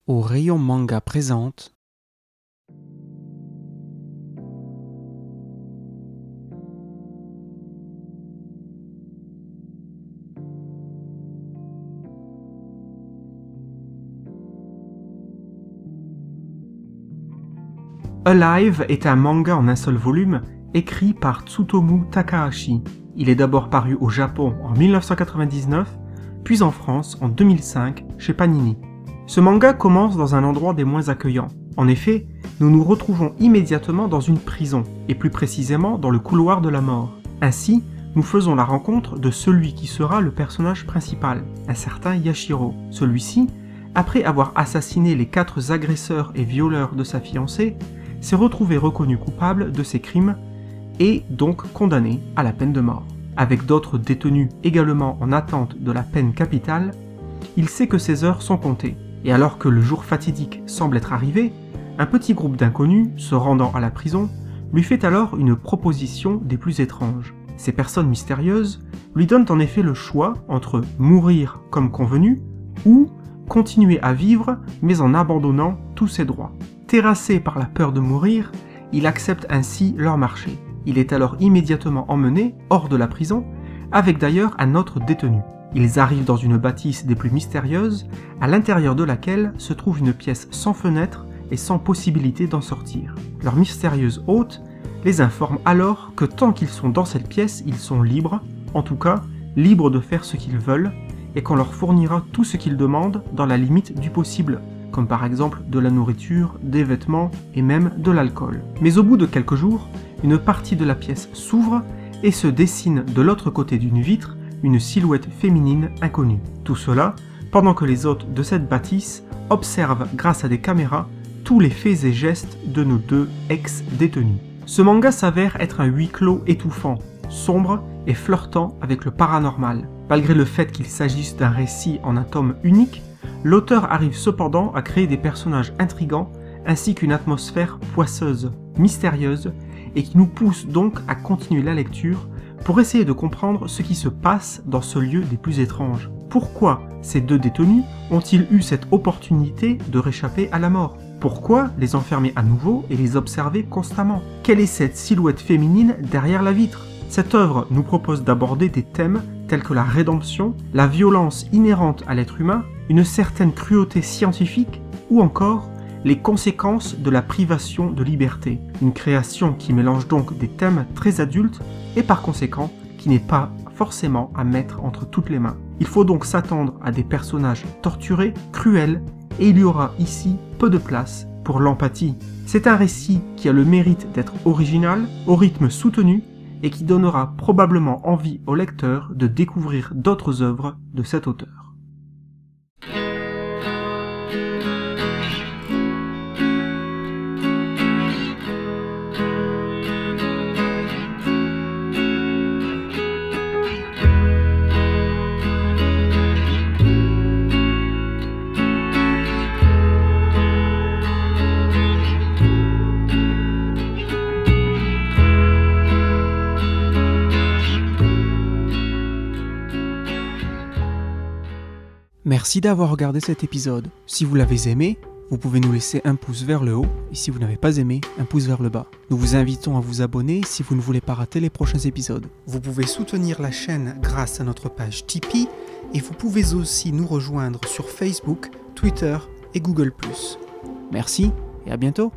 Au rayon manga présente Alive est un manga en un seul volume, écrit par Tsutomu Takahashi. Il est d'abord paru au Japon en 1999, puis en France en 2005 chez Panini. Ce manga commence dans un endroit des moins accueillants. En effet, nous nous retrouvons immédiatement dans une prison, et plus précisément dans le couloir de la mort. Ainsi, nous faisons la rencontre de celui qui sera le personnage principal, un certain Yashiro. Celui-ci, après avoir assassiné les 4 agresseurs et violeurs de sa fiancée, s'est retrouvé reconnu coupable de ses crimes et donc condamné à la peine de mort. Avec d'autres détenus également en attente de la peine capitale, il sait que ses heures sont comptées. Et alors que le jour fatidique semble être arrivé, un petit groupe d'inconnus, se rendant à la prison, lui fait alors une proposition des plus étranges. Ces personnes mystérieuses lui donnent en effet le choix entre mourir comme convenu ou continuer à vivre mais en abandonnant tous ses droits. Terrassé par la peur de mourir, il accepte ainsi leur marché. Il est alors immédiatement emmené hors de la prison, avec d'ailleurs un autre détenu. Ils arrivent dans une bâtisse des plus mystérieuses, à l'intérieur de laquelle se trouve une pièce sans fenêtre et sans possibilité d'en sortir. Leur mystérieuse hôte les informe alors que tant qu'ils sont dans cette pièce, ils sont libres, en tout cas libres de faire ce qu'ils veulent, et qu'on leur fournira tout ce qu'ils demandent dans la limite du possible, comme par exemple de la nourriture, des vêtements et même de l'alcool. Mais au bout de quelques jours, une partie de la pièce s'ouvre et se dessine de l'autre côté d'une vitre une silhouette féminine inconnue. Tout cela pendant que les hôtes de cette bâtisse observent grâce à des caméras tous les faits et gestes de nos 2 ex-détenus. Ce manga s'avère être un huis clos étouffant, sombre et flirtant avec le paranormal. Malgré le fait qu'il s'agisse d'un récit en un tome unique, l'auteur arrive cependant à créer des personnages intrigants ainsi qu'une atmosphère poisseuse, mystérieuse, et qui nous pousse donc à continuer la lecture pour essayer de comprendre ce qui se passe dans ce lieu des plus étranges. Pourquoi ces 2 détenus ont-ils eu cette opportunité de réchapper à la mort? Pourquoi les enfermer à nouveau et les observer constamment? Quelle est cette silhouette féminine derrière la vitre? Cette œuvre nous propose d'aborder des thèmes tels que la rédemption, la violence inhérente à l'être humain, une certaine cruauté scientifique ou encore les conséquences de la privation de liberté. Une création qui mélange donc des thèmes très adultes et par conséquent qui n'est pas forcément à mettre entre toutes les mains. Il faut donc s'attendre à des personnages torturés, cruels, et il y aura ici peu de place pour l'empathie. C'est un récit qui a le mérite d'être original, au rythme soutenu, et qui donnera probablement envie au lecteur de découvrir d'autres œuvres de cet auteur. Merci d'avoir regardé cet épisode. Si vous l'avez aimé, vous pouvez nous laisser un pouce vers le haut et si vous n'avez pas aimé, un pouce vers le bas. Nous vous invitons à vous abonner si vous ne voulez pas rater les prochains épisodes. Vous pouvez soutenir la chaîne grâce à notre page Tipeee et vous pouvez aussi nous rejoindre sur Facebook, Twitter et Google+. Merci et à bientôt.